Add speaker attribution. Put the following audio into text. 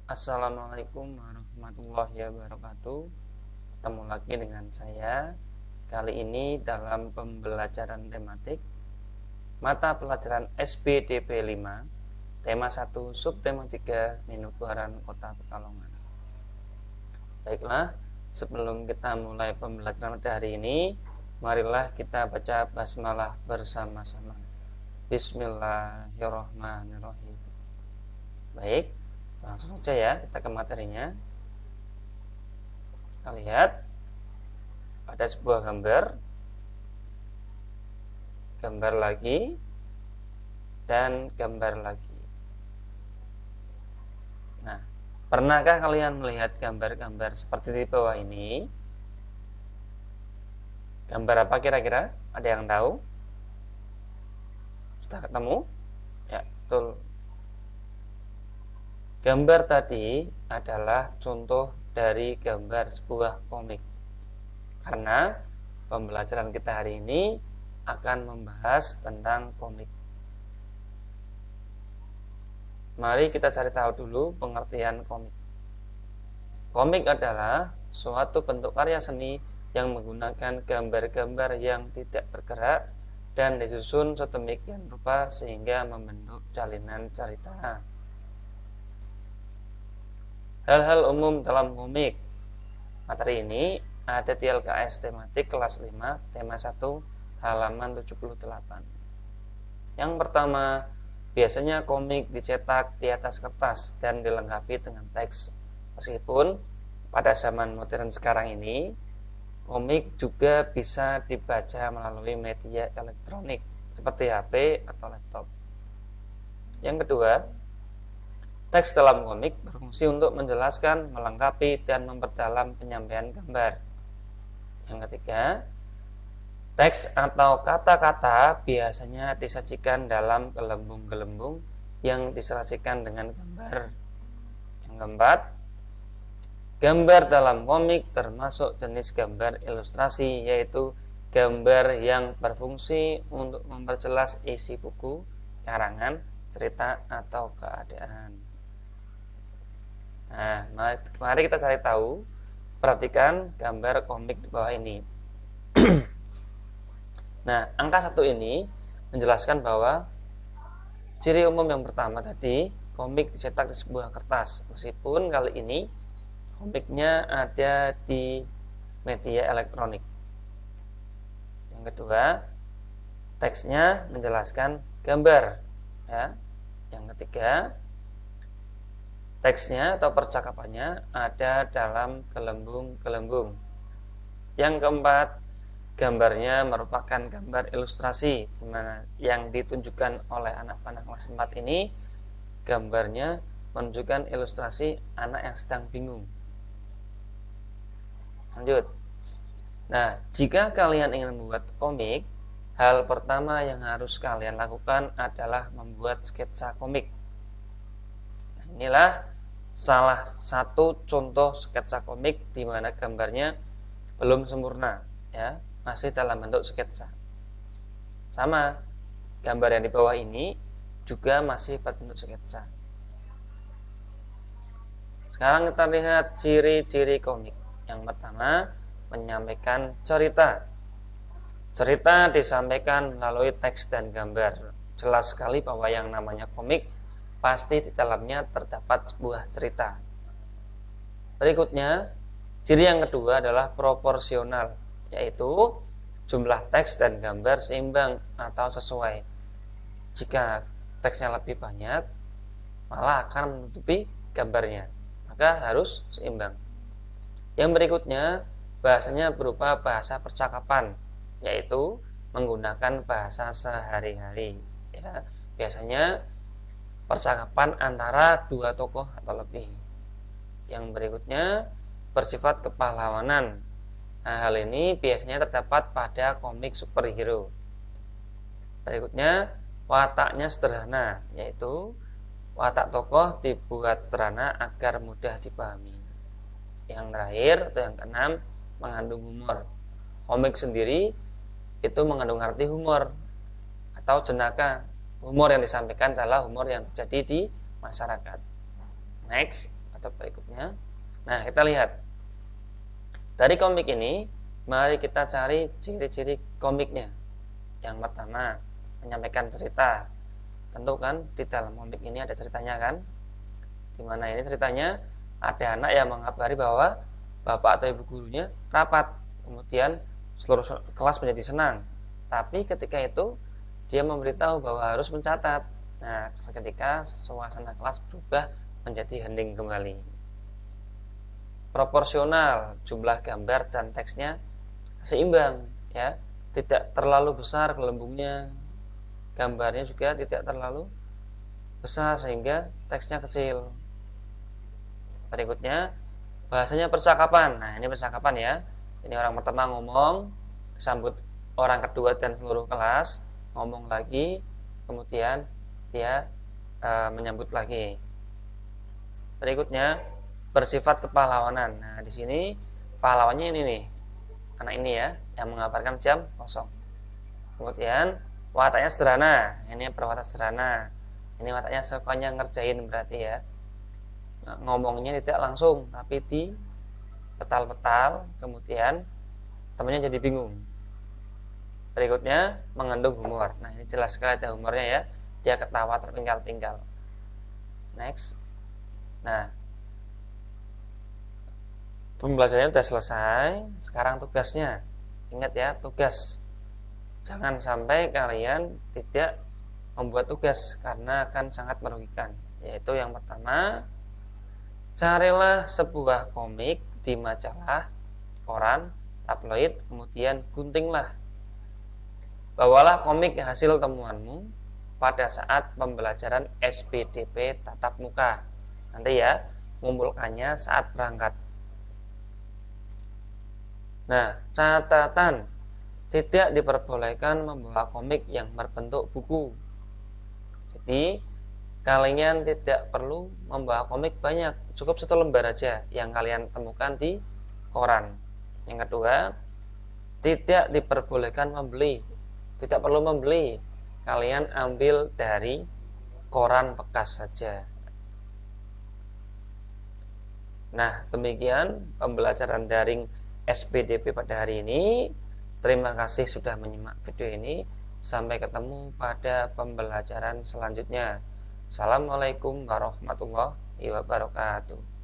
Speaker 1: Assalamualaikum warahmatullahi wabarakatuh. Ketemu lagi dengan saya. Kali ini dalam pembelajaran tematik mata pelajaran SPDP 5, tema 1, subtema 3, Manokwari Kota Pekalongan. Baiklah, sebelum kita mulai pembelajaran pada hari ini, marilah kita baca basmalah bersama-sama. Bismillahirrahmanirrahim. Baik, langsung saja ya kita ke materinya. Kita lihat ada sebuah gambar lagi, dan gambar lagi. Nah, pernahkah kalian melihat gambar-gambar seperti di bawah ini? Gambar apa kira-kira? Ada yang tahu? Sudah ketemu? Ya, betul. Gambar tadi adalah contoh dari gambar sebuah komik. Karena pembelajaran kita hari ini akan membahas tentang komik. Mari kita cari tahu dulu pengertian komik. Komik adalah suatu bentuk karya seni yang menggunakan gambar-gambar yang tidak bergerak dan disusun sedemikian rupa sehingga membentuk jalinan cerita. Hal-hal umum dalam komik. Materi ini ada di LKS tematik kelas 5, tema 1, halaman 78. Yang pertama, biasanya komik dicetak di atas kertas dan dilengkapi dengan teks. Meskipun pada zaman modern sekarang ini, komik juga bisa dibaca melalui media elektronik seperti HP atau laptop. Yang kedua, teks dalam komik berfungsi untuk menjelaskan, melengkapi, dan memperdalam penyampaian gambar. Yang ketiga, teks atau kata-kata biasanya disajikan dalam gelembung-gelembung yang diserasikan dengan gambar. Yang keempat, gambar dalam komik termasuk jenis gambar ilustrasi, yaitu gambar yang berfungsi untuk memperjelas isi buku, karangan, cerita, atau keadaan. Nah, mari kita cari tahu. Perhatikan gambar komik di bawah ini. Nah, angka 1 ini menjelaskan bahwa ciri umum yang pertama tadi, komik dicetak di sebuah kertas. Meskipun kali ini komiknya ada di media elektronik. Yang kedua, teksnya menjelaskan gambar, ya. Yang ketiga, teksnya atau percakapannya ada dalam gelembung-gelembung. Yang keempat, gambarnya merupakan gambar ilustrasi, yang ditunjukkan oleh anak panah kelas 4 ini. Gambarnya menunjukkan ilustrasi anak yang sedang bingung. Lanjut. Nah, jika kalian ingin membuat komik, hal pertama yang harus kalian lakukan adalah membuat sketsa komik. Nah, inilah salah satu contoh sketsa komik di mana gambarnya belum sempurna, ya, masih dalam bentuk sketsa. Sama, gambar yang di bawah ini juga masih berbentuk sketsa. Sekarang kita lihat ciri-ciri komik. Yang pertama, menyampaikan cerita. Cerita disampaikan melalui teks dan gambar. Jelas sekali bahwa yang namanya komik pasti di dalamnya terdapat sebuah cerita. Berikutnya, ciri yang kedua adalah proporsional, yaitu jumlah teks dan gambar seimbang atau sesuai. Jika teksnya lebih banyak, malah akan menutupi gambarnya, maka harus seimbang. Yang berikutnya, bahasanya berupa bahasa percakapan, yaitu menggunakan bahasa sehari-hari, ya. Biasanya percakapan antara dua tokoh atau lebih. Yang berikutnya, bersifat kepahlawanan. Nah, hal ini biasanya terdapat pada komik superhero. Berikutnya, wataknya sederhana, yaitu watak tokoh dibuat sederhana agar mudah dipahami. Yang terakhir atau yang keenam, mengandung humor. Komik sendiri itu mengandung arti humor atau jenaka. Humor yang disampaikan adalah humor yang terjadi di masyarakat. Next, atau berikutnya. Nah, kita lihat dari komik ini, mari kita cari ciri-ciri komiknya. Yang pertama, menyampaikan cerita. Tentu kan di dalam komik ini ada ceritanya kan? Dimana ini ceritanya ada anak yang mengabari bahwa bapak atau ibu gurunya rapat, kemudian seluruh kelas menjadi senang. Tapi ketika itu dia memberitahu bahwa harus mencatat. Nah, seketika suasana kelas berubah menjadi hening kembali. Proporsional jumlah gambar dan teksnya seimbang, ya, tidak terlalu besar gelembungnya, gambarnya juga tidak terlalu besar sehingga teksnya kecil. Berikutnya bahasanya percakapan. Nah, ini percakapan ya, ini orang pertama ngomong, disambut orang kedua dan seluruh kelas, ngomong lagi, kemudian dia menyambut lagi. Berikutnya bersifat kepahlawanan. Nah, di sini pahlawannya ini nih, anak ini ya, yang mengabarkan jam kosong. Kemudian wataknya sederhana. Ini berwatak sederhana. Ini wataknya sukanya ngerjain berarti ya. Nah, ngomongnya tidak langsung, tapi di petal-petal. Kemudian temannya jadi bingung. Berikutnya mengandung humor. Nah, ini jelas sekali ada humornya ya. Dia ketawa terpinggal-pinggal. Next. Nah, pembelajarannya sudah selesai. Sekarang tugasnya. Ingat ya, tugas. Jangan sampai kalian tidak membuat tugas karena akan sangat merugikan. Yaitu yang pertama, carilah sebuah komik di majalah, koran, tabloid, kemudian guntinglah. Bawalah komik hasil temuanmu pada saat pembelajaran SPDP tatap muka. Nanti ya, mengumpulkannya saat berangkat. Nah, catatan, tidak diperbolehkan membawa komik yang berbentuk buku. Jadi, kalian tidak perlu membawa komik banyak, cukup 1 lembar aja yang kalian temukan di koran. Yang kedua, tidak diperbolehkan membeli, tidak perlu membeli, kalian ambil dari koran bekas saja. Nah, demikian pembelajaran daring SPDP pada hari ini. Terima kasih sudah menyimak video ini. Sampai ketemu pada pembelajaran selanjutnya. Assalamualaikum warahmatullahi wabarakatuh.